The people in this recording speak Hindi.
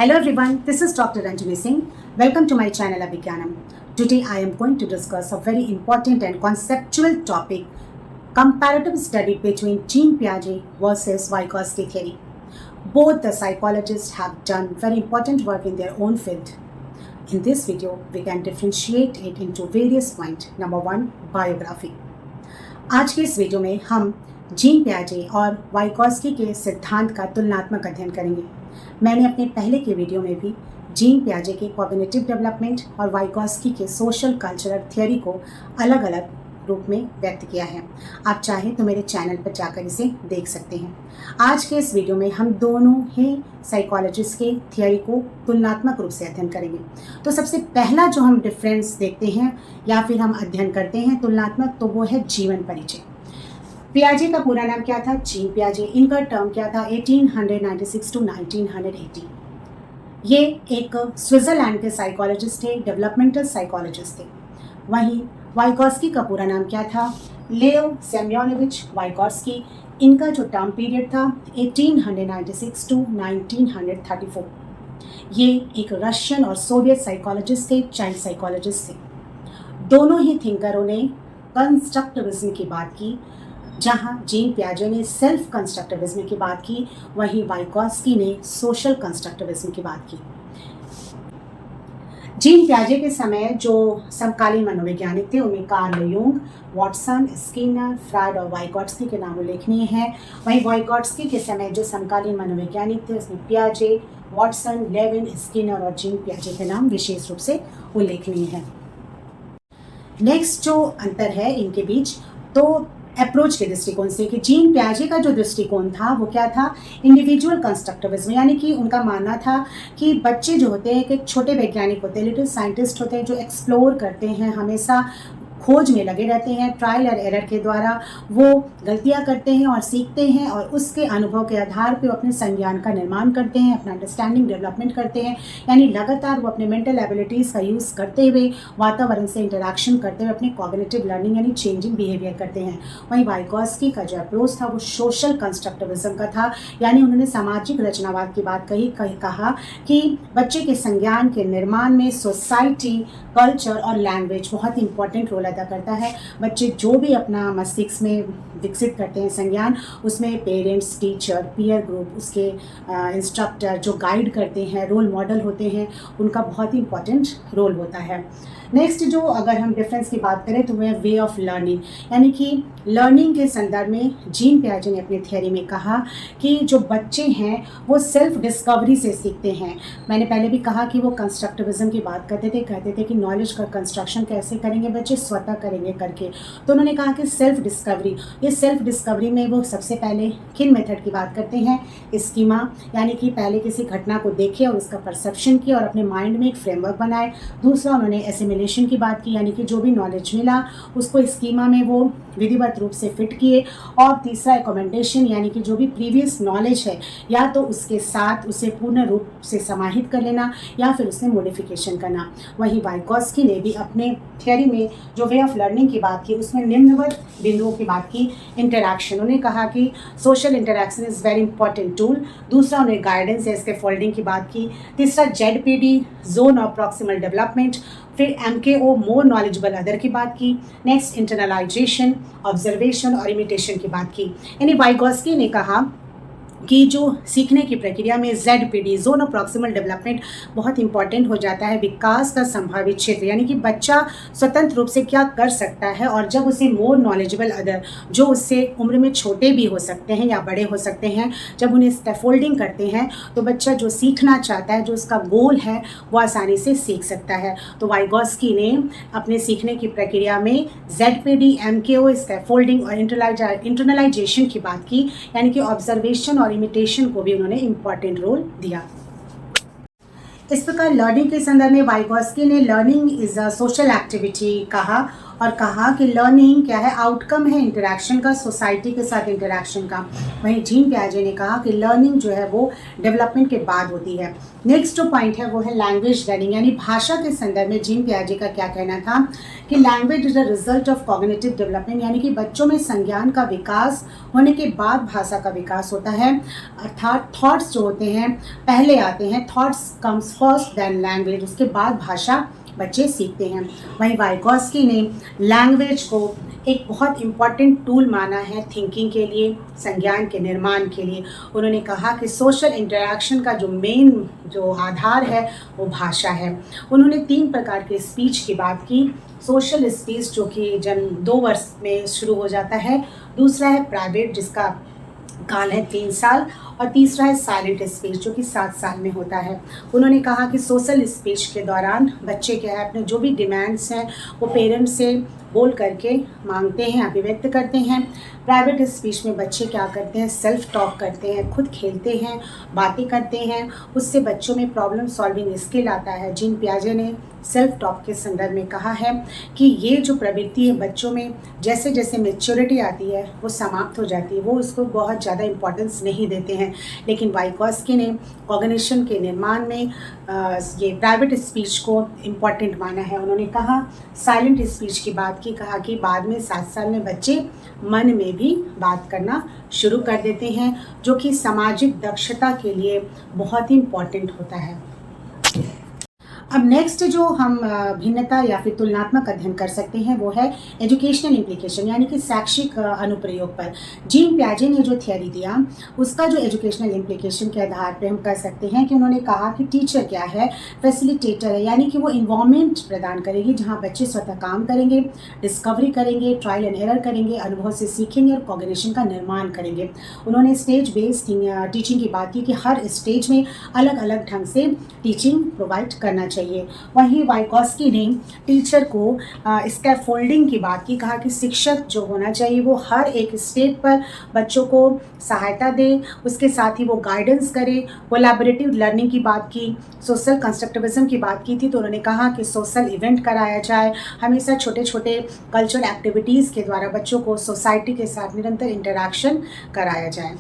Hello everyone, this is Dr. Ranjini Singh. Welcome to my channel Abhigyanam. Today I am going to discuss a very important and conceptual topic, comparative study between Jean Piaget versus Vygotsky theory. Both the psychologists have done very important work in their own field. In this video, we can differentiate it into various points. Number 1, biography. आज के इस वीडियो में हम जीन पियाजे और वाइगोत्स्की के सिद्धांत का तुलनात्मक अध्ययन करेंगे। मैंने अपने पहले के वीडियो में भी जीन पियाजे के कॉग्निटिव डेवलपमेंट और वाइगोत्स्की के सोशल कल्चरल थियोरी को अलग अलग रूप में व्यक्त किया है। आप चाहें तो मेरे चैनल पर जाकर इसे देख सकते हैं। आज के इस वीडियो में हम दोनों ही साइकोलॉजिस्ट के थियोरी को तुलनात्मक रूप से अध्ययन करेंगे। तो सबसे पहला जो हम डिफरेंस देखते हैं या फिर हम अध्ययन करते हैं तुलनात्मक, तो वो है जीवन परिचय। पियाजे का पूरा नाम क्या था? जीन पियाजे। इनका टर्म क्या था? 1896 टू 1980। ये एक स्विट्जरलैंड के साइकोलॉजिस्ट थे, डेवलपमेंटल साइकोलॉजिस्ट थे। वहीं वाइगोत्स्की का पूरा नाम क्या था? लेओ सेम्योनोविच वाइगोत्स्की। इनका जो टर्म पीरियड था 1896 टू 1934। ये एक रशियन और सोवियत साइकोलॉजिस्ट थे, चाइल्ड साइकोलॉजिस्ट थे। दोनों ही थिंकरों ने कंस्ट्रक्टिविज्म की बात की। जहाँ जीन पियाजे ने सेल्फ कंस्ट्रक्टिविज्म की बात की, वहीं वाइगोत्स्की ने सोशल कंस्ट्रक्टिविज्म की बात की। जीन पियाजे के समय जो समकालीन मनोवैज्ञानिक थे उनमें Carl Jung, Watson, Skinner, Freud और वाइगोत्स्की के नाम उल्लेखनीय हैं। वहीं वाइगोत्स्की के समय जो समकालीन मनोवैज्ञानिक थे उसमें पियाजे, वॉटसन, लेविन, स्किनर और जीन पियाजे के नाम विशेष रूप से उल्लेखनीय हैं। नेक्स्ट जो अंतर है इनके बीच, तो अप्रोच के दृष्टिकोण से कि जीन पियाजे का जो दृष्टिकोण था वो क्या था? इंडिविजुअल कंस्ट्रक्टिविज्म, यानी कि उनका मानना था कि बच्चे जो होते हैं, एक छोटे वैज्ञानिक होते हैं, लिटिल साइंटिस्ट होते हैं, जो एक्सप्लोर करते हैं, हमेशा खोज में लगे रहते हैं, ट्रायल और एरर के द्वारा वो गलतियां करते हैं और सीखते हैं और उसके अनुभव के आधार पे वो अपने संज्ञान का निर्माण करते हैं, अपना अंडरस्टैंडिंग डेवलपमेंट करते हैं। यानी लगातार वो अपने मेंटल एबिलिटीज़ का यूज़ करते हुए, वातावरण से इंटरेक्शन करते हुए अपने कॉग्निटिव लर्निंग यानी चेंजिंग बिहेवियर करते हैं। वहीं वाइगोत्स्की का जो अप्रोच था वो सोशल कंस्ट्रक्टिविज्म का था, यानी उन्होंने सामाजिक रचनावाद की बात कहा कि बच्चे के संज्ञान के निर्माण में सोसाइटी, कल्चर और लैंग्वेज बहुत इंपॉर्टेंट रोल अदा करता है। बच्चे जो भी अपना मस्तिष्क में विकसित करते हैं संज्ञान, उसमें पेरेंट्स, टीचर, पीयर ग्रुप, उसके इंस्ट्रक्टर जो गाइड करते हैं, रोल मॉडल होते हैं, उनका बहुत ही इंपॉर्टेंट रोल होता है। नेक्स्ट जो अगर हम डिफरेंस की बात करें तो वह वे ऑफ लर्निंग, यानी कि लर्निंग के संदर्भ में जीन पियाजे ने अपने थियोरी में कहा कि जो बच्चे हैं वो सेल्फ डिस्कवरी से सीखते हैं। मैंने पहले भी कहा कि वो कंस्ट्रक्टिविज्म की बात कहते थे कि नॉलेज का कंस्ट्रक्शन कैसे करेंगे बच्चे, स्वतः करेंगे करके। तो उन्होंने कहा कि सेल्फ डिस्कवरी, ये सेल्फ डिस्कवरी में वो सबसे पहले किन मेथड की बात करते हैं? स्कीमा, यानी कि पहले किसी घटना को देखे और उसका परसेप्शन किया और अपने माइंड में एक फ्रेमवर्क बनाए। दूसरा उन्होंने एसिमिलेशन की बात की, यानी कि जो भी नॉलेज मिला उसको स्कीमा में वो विधिवत रूप से फिट किए। और तीसरा रिकमेंडेशन, यानी कि जो भी प्रीवियस नॉलेज है या तो उसके साथ उसे पूर्ण रूप से समाहित कर लेना या फिर उसमें मॉडिफिकेशन करना। वहीं वाइगोत्स्की ने भी अपने थियोरी में जो वे ऑफ लर्निंग की बात की उसमें निम्नवत बिंदुओं की बात की। इंटरैक्शन, उन्होंने कहा कि social interaction is very important tool. दूसरा उन्होंने गाइडेंस या इसके फोल्डिंग की बात की। तीसरा ZPD, zone of proximal development. फिर MKO, मोर नॉलेजेबल अदर की बात की। नेक्स्ट इंटरनलाइजेशन, ऑब्जर्वेशन और इमिटेशन की बात की। यानी वाइगोत्स्की ने कहा कि जो सीखने की प्रक्रिया में ZPD, zone of proximal development, बहुत इंपॉर्टेंट हो जाता है। विकास का संभावित क्षेत्र, यानी कि बच्चा स्वतंत्र रूप से क्या कर सकता है, और जब उसे मोर नॉलेजेबल अदर, जो उससे उम्र में छोटे भी हो सकते हैं या बड़े हो सकते हैं, जब उन्हें स्कैफोल्डिंग करते हैं तो बच्चा जो सीखना चाहता है, जो उसका गोल है, वो आसानी से सीख सकता है। तो वाइगोत्स्की ने अपने सीखने की प्रक्रिया में ZPD, MKO, स्कैफोल्डिंग और इंटरनलाइजेशन की बात की, यानी कि ऑब्जर्वेशन और इमिटेशन को भी उन्होंने इम्पॉर्टेंट रोल दिया। इस प्रकार लर्निंग के संदर्भ में वाइगॉस्की ने learning is a social activity कहा और कहा कि लर्निंग क्या है, आउटकम है इंटरेक्शन का, सोसाइटी के साथ इंटरेक्शन का। वहीं जीन पियाजे ने कहा कि लर्निंग जो है वो डेवलपमेंट के बाद होती है। नेक्स्ट जो पॉइंट है वो है लैंग्वेज लर्निंग, यानी भाषा के संदर्भ में जीन पियाजे का क्या कहना था कि language is a result of cognitive development, यानी कि बच्चों में संज्ञान का विकास होने के बाद भाषा का विकास होता है। अर्थात थॉट्स जो होते हैं पहले आते हैं, thoughts comes first then language, उसके बाद भाषा बच्चे सीखते हैं। वहीं वाइगॉस्की ने लैंग्वेज को एक बहुत इम्पॉर्टेंट टूल माना है थिंकिंग के लिए, संज्ञान के निर्माण के लिए। उन्होंने कहा कि सोशल इंटरैक्शन का जो मेन जो आधार है वो भाषा है। उन्होंने 3 प्रकार के स्पीच की बात की। सोशल स्पीच जो कि जन्म 2 वर्ष में शुरू हो जाता है, दूसरा है प्राइवेट जिसका काल है 3 साल, और तीसरा है साइलेंट स्पीच जो कि 7 साल में होता है। उन्होंने कहा कि सोशल स्पीच के दौरान बच्चे क्या है अपने जो भी डिमांड्स हैं वो पेरेंट्स से बोल करके मांगते हैं, अभिव्यक्त करते हैं। प्राइवेट स्पीच में बच्चे क्या करते हैं, सेल्फ टॉक करते हैं, खुद खेलते हैं, बातें करते हैं, उससे बच्चों में प्रॉब्लम सॉल्विंग स्किल आता है। जीन पियाजे ने सेल्फ टॉक के संदर्भ में कहा है कि ये जो प्रवृत्ति है बच्चों में जैसे जैसे मैच्योरिटी आती है वो समाप्त हो जाती है, वो उसको बहुत ज़्यादा इंपॉर्टेंस नहीं देते हैं। लेकिन वाइगॉस्की ने कॉग्निशन के निर्माण में ये प्राइवेट स्पीच को इम्पॉर्टेंट माना है। उन्होंने कहा साइलेंट स्पीच की बात की, कहा कि बाद में 7 साल में बच्चे मन में भी बात करना शुरू कर देते हैं, जो कि सामाजिक दक्षता के लिए बहुत ही इम्पॉर्टेंट होता है। अब नेक्स्ट जो हम भिन्नता या फिर तुलनात्मक अध्ययन कर सकते हैं वो है एजुकेशनल इम्प्लीकेशन, यानी कि शैक्षिक अनुप्रयोग पर। जीन पियाजे ने जो थियरी दिया उसका जो एजुकेशनल इम्प्लीकेशन के आधार पर हम कर सकते हैं कि उन्होंने कहा कि टीचर क्या है, फैसिलिटेटर है, यानी कि वो इन्वायरमेंट प्रदान करेगी जहाँ बच्चे स्वतः काम करेंगे, डिस्कवरी करेंगे, ट्रायल एंड एरर करेंगे, अनुभव से सीखेंगे और कॉग्निशन का निर्माण करेंगे। उन्होंने स्टेज बेस्ड टीचिंग की बात की कि हर स्टेज में अलग अलग ढंग से टीचिंग प्रोवाइड करना चाहिए। वहीं वाइगॉस्की ने टीचर को स्कैफोल्डिंग की बात की, कहा कि शिक्षक जो होना चाहिए वो हर एक स्टेप पर बच्चों को सहायता दे, उसके साथ ही वो गाइडेंस करे। कोलैबोरेटिव लर्निंग की बात की, सोशल कंस्ट्रक्टिविज्म की बात की थी, तो उन्होंने कहा कि सोशल इवेंट कराया जाए, हमेशा छोटे छोटे कल्चरल एक्टिविटीज़ के द्वारा बच्चों को सोसाइटी के साथ निरंतर इंटरैक्शन कराया जाए।